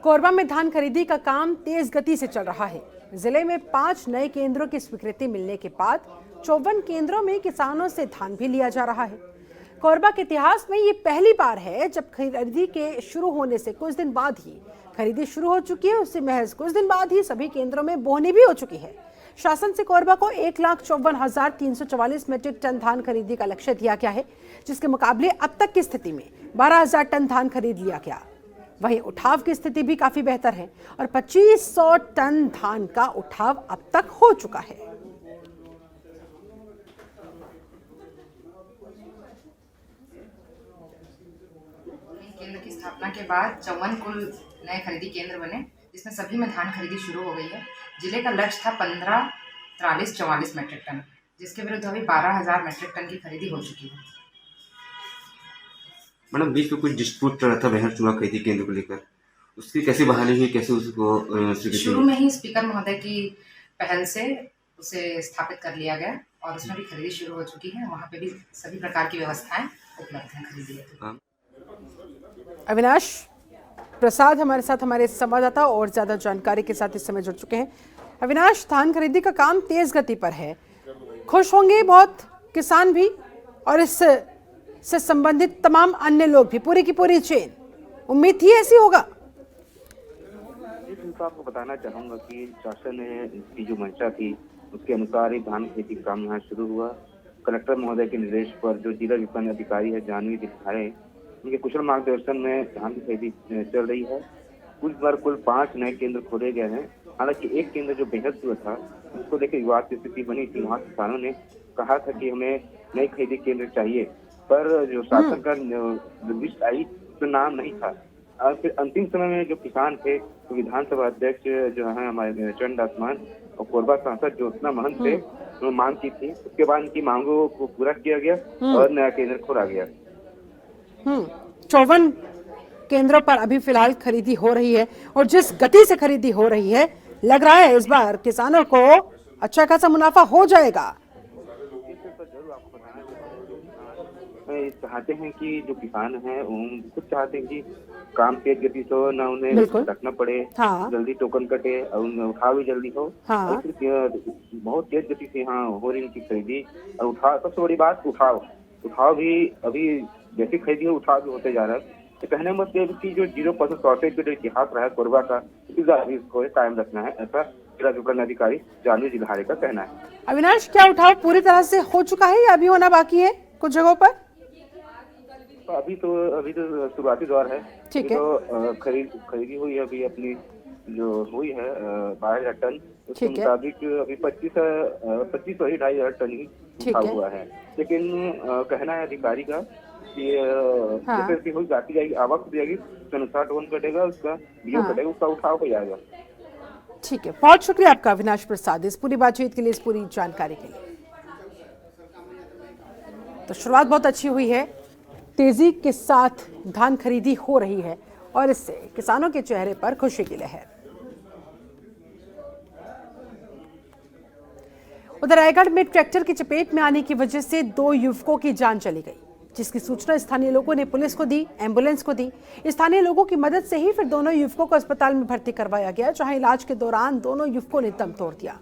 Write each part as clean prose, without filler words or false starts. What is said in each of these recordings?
कोरबा में धान खरीदी का काम तेज गति से चल रहा है। जिले में 5 नए केंद्रों की स्वीकृति मिलने के बाद 54 केंद्रों में किसानों से धान भी लिया जा रहा है। कोरबा के इतिहास में ये पहली बार है जब खरीदी के शुरू होने से कुछ दिन बाद ही खरीदी शुरू हो चुकी है। उससे महज कुछ दिन बाद ही सभी केंद्रों में बोहनी भी हो चुकी है। शासन से कोरबा को 1,54,344 मीट्रिक टन धान खरीदी का लक्ष्य दिया गया है, जिसके मुकाबले अब तक की स्थिति में 12,000 टन धान खरीद लिया गया। वहीं उठाव की स्थिति भी काफी बेहतर है और 2500 टन धान का उठाव अब तक हो चुका है। केंद्र की स्थापना के बाद 54 कुल नए खरीदी केंद्र बने, जिसमें सभी में धान खरीदी शुरू हो गई है। जिले का लक्ष्य था 15,43,44 मीट्रिक टन, जिसके विरुद्ध अभी 12,000 मीट्रिक टन की खरीदी हो चुकी है। मैडम, बीच में कुछ डिस्प्यूट चल रहा था बहर चुनाव खरीदी केंद्र को लेकर, उसकी कैसे बहाली हुई, कैसे उसको शुरू में ही स्पीकर महोदय की पहल से उसे स्थापित कर लिया गया और उसमें भी खरीदी शुरू हो चुकी है। वहाँ पे भी सभी प्रकार की व्यवस्थाएं उपलब्ध हैं खरीदी हेतु। अविनाश प्रसाद हमारे साथ, हमारे संवाददाता और ज्यादा जानकारी के साथ इस समय जुड़ चुके हैं। अविनाश, धान खरीदी का काम तेज गति पर है, खुश होंगे बहुत किसान भी और इससे संबंधित तमाम अन्य लोग भी, पूरी की पूरी चेन। उम्मीद थी ऐसी होगा? तो आपको बताना चाहूंगा कि शासन की जो मंशा थी उसके अनुसार ही धान खेती का काम यहाँ शुरू हुआ। कलेक्टर महोदय के निर्देश पर जो जिला विपणन अधिकारी है जानवी दिखाए, उनके कुशल मार्गदर्शन में धान की खेती चल रही है। कुल 5 नए केंद्र खोले गए हैं। हालांकि एक केंद्र जो बेहद दूर था, उसको लेकर विवाद की स्थिति बनी थी। वहाँ किसानों ने कहा था कि हमें नई खरीदी केंद्र चाहिए, पर जो शासन का लिस्ट आई उसमें नाम नहीं था। और फिर अंतिम समय में जो किसान थे, तो विधानसभा अध्यक्ष जो है हमारे चंद मान और कोरबा सांसद ज्योत्सना महंत थे, उन्होंने मांग की थी। उसके बाद इनकी मांगों को पूरा किया गया और नया केंद्र खोला गया। 54 केंद्रों पर अभी फिलहाल खरीदी हो रही है और जिस गति से खरीदी हो रही है, लग रहा है इस बार किसानों को अच्छा खासा मुनाफा हो जाएगा। चाहते हैं कि जो किसान हैं खुद चाहते हैं कि काम तेज गति से हो, ना उन्हें रखना पड़े, हाँ। जल्दी टोकन कटे और उन्हें उठाव भी जल्दी हो। हाँ। बहुत तेज गति से यहाँ हो रही इनकी खरीदी। और उठाव, सबसे बड़ी बात उठाव भी अभी जैसी खरीदी है उठाव भी होते जा रहा है। तो कहने मतलब की जो 0% शॉर्टेज का जो इतिहास रहा है कोरबा का, इसको कायम रखना है, ऐसा जिला विपणन अधिकारी जानवी दिघारे का कहना है। अविनाश, क्या उठाव पूरी तरह से हो चुका है या अभी होना बाकी है कुछ जगहों पर? अभी तो शुरुआती दौर है। ठीक है। तो खरीदी हुई है अभी अपनी जो हुई है 12,000 टन, उसके मुताबिक अभी 25 और 2,500 टन ही उठा हुआ है। लेकिन कहना है अधिकारी का कि जैसे हुई जाती जाएगी, आवक जाएगी, उसके अनुसार टोन कटेगा, उसका बीओ कटेगा, उसका उठाव हो जाएगा। ठीक है, बहुत शुक्रिया आपका अविनाश प्रसाद इस पूरी बातचीत के लिए, इस पूरी जानकारी के लिए। तो शुरुआत बहुत अच्छी हुई है, तेजी के साथ धान खरीदी हो रही है और इससे किसानों के चेहरे पर खुशी की लहर। उधर रायगढ़ में ट्रैक्टर की चपेट में आने की वजह से 2 युवकों की जान चली गई, जिसकी सूचना स्थानीय लोगों ने पुलिस को दी, एम्बुलेंस को दी। स्थानीय लोगों की मदद से ही फिर दोनों युवकों को अस्पताल में भर्ती करवाया गया, जहां इलाज के दौरान दोनों युवकों ने दम तोड़ दिया।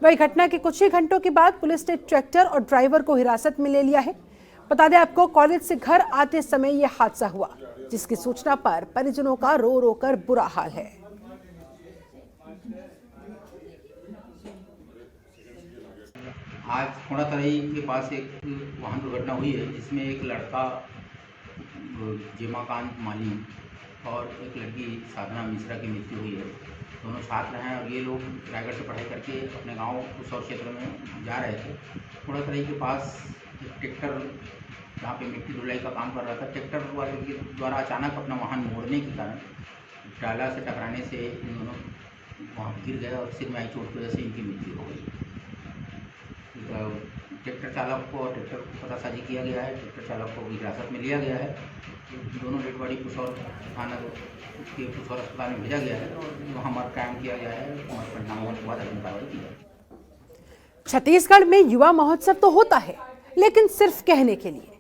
वही घटना के कुछ ही घंटों के बाद पुलिस ने ट्रैक्टर और ड्राइवर को हिरासत में ले लिया है। बता दें आपको, कॉलेज से घर आते समय यह हादसा हुआ, जिसकी सूचना पर परिजनों का रो रो कर बुरा हाल है। आज खोड़ातराई के पास एक वाहन दुर्घटना हुई है, जिसमें एक लड़का जेमाकांत माली और एक लड़की साधना मिश्रा की मृत्यु हुई है। दोनों छात्र हैं और ये लोग रायगढ़ से पढ़ाई करके अपने गांव कुसौर क्षेत्र में जा रहे थे। खोड़ातराई के पास एक ट्रैक्टर जहाँ पे मिट्टी धुलाई का काम कर रहा था, ट्रैक्टर वाले के द्वारा अचानक अपना वाहन मोड़ने के कारण डाला से टकराने से इन दोनों वहाँ गिर गए और सिर में आई चोट की वजह से इनकी मृत्यु हो गई। ट्रैक्टर चालक को ट्रैक्टर को पतासाजी किया गया है, ट्रैक्टर चालक को हिरासत में लिया गया है। दोनों डेड बॉडी कुसौर थाना के कुसौर अस्पताल में भेजा गया है और वहाँ मर्ग कायम किया गया है। मर्ग परिणाम होने के बाद अग्नि कार्रवाई की जाएगी। छत्तीसगढ़ में युवा महोत्सव तो होता है, लेकिन सिर्फ कहने के लिए,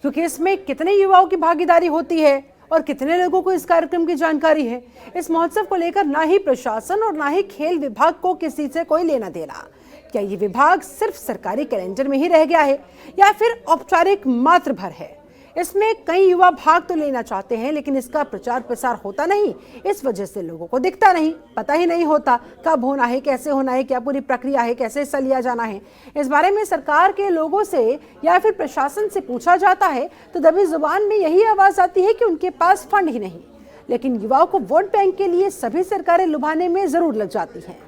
क्योंकि इसमें कितने युवाओं की भागीदारी होती है और कितने लोगों को इस कार्यक्रम की जानकारी है? इस महोत्सव को लेकर ना ही प्रशासन और ना ही खेल विभाग को किसी से कोई लेना देना। क्या ये विभाग सिर्फ सरकारी कैलेंडर में ही रह गया है या फिर औपचारिक मात्र भर है? इसमें कई युवा भाग तो लेना चाहते हैं, लेकिन इसका प्रचार प्रसार होता नहीं। इस वजह से लोगों को दिखता नहीं, पता ही नहीं होता कब होना है, कैसे होना है, क्या पूरी प्रक्रिया है, कैसे हिस्सा लिया जाना है। इस बारे में सरकार के लोगों से या फिर प्रशासन से पूछा जाता है तो दबी जुबान में यही आवाज आती है कि उनके पास फंड ही नहीं। लेकिन युवाओं को वोट बैंक के लिए सभी सरकारें लुभाने में जरूर लग जाती हैं।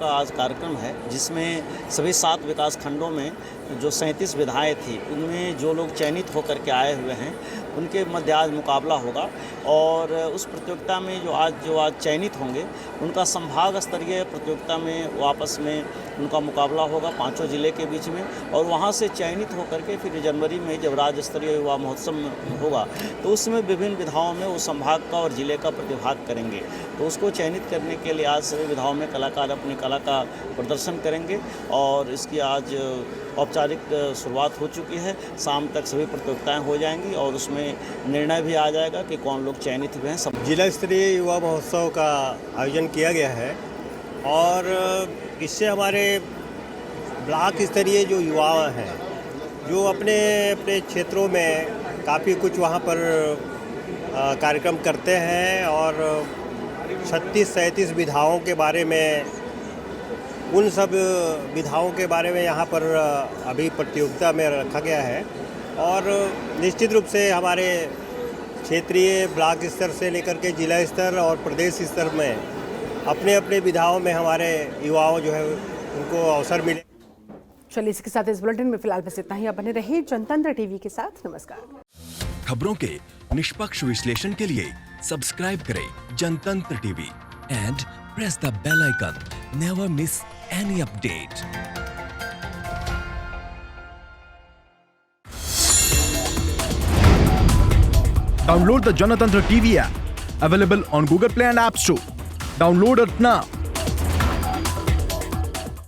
आज कार्यक्रम है जिसमें सभी 7 विकास खंडों में जो 37 विधायक थी उनमें जो लोग चयनित होकर के आए हुए हैं उनके मध्य आज मुकाबला होगा। और उस प्रतियोगिता में जो आज चयनित होंगे उनका संभाग स्तरीय प्रतियोगिता में वापस में उनका मुकाबला होगा 5 जिले के बीच में। और वहां से चयनित होकर के फिर जनवरी में जब राज्य स्तरीय युवा महोत्सव होगा तो उसमें विभिन्न विधाओं में वो संभाग का और जिले का प्रतिभाग करेंगे। तो उसको चयनित करने के लिए आज सभी विधाओं में कलाकार अपनी कला का प्रदर्शन करेंगे और इसकी आज औपचारिक शुरुआत हो चुकी है। शाम तक सभी प्रतियोगिताएं हो जाएंगी और उसमें निर्णय भी आ जाएगा कि कौन लोग चयनित हुए हैं। जिला स्तरीय युवा महोत्सव का आयोजन किया गया है और इससे हमारे ब्लॉक स्तरीय जो युवा हैं जो अपने अपने क्षेत्रों में काफ़ी कुछ वहाँ पर कार्यक्रम करते हैं और 36-37 विधाओं के बारे में उन सब विधाओं के बारे में यहाँ पर अभी प्रतियोगिता में रखा गया है। और निश्चित रूप से हमारे क्षेत्रीय ब्लॉक स्तर से लेकर के जिला स्तर और प्रदेश स्तर में अपने अपने विधाओं में हमारे युवाओं जो है उनको अवसर मिले। चलिए इसके साथ इस बुलेटिन में फिलहाल बस इतना ही। आप बने रहिए जनतंत्र टीवी के साथ। नमस्कार। खबरों के निष्पक्ष विश्लेषण के लिए सब्सक्राइब करें Janatantra TV and press the bell icon. Never miss any update. Download the Janatantra TV app, available on Google Play and App Store. Download it now.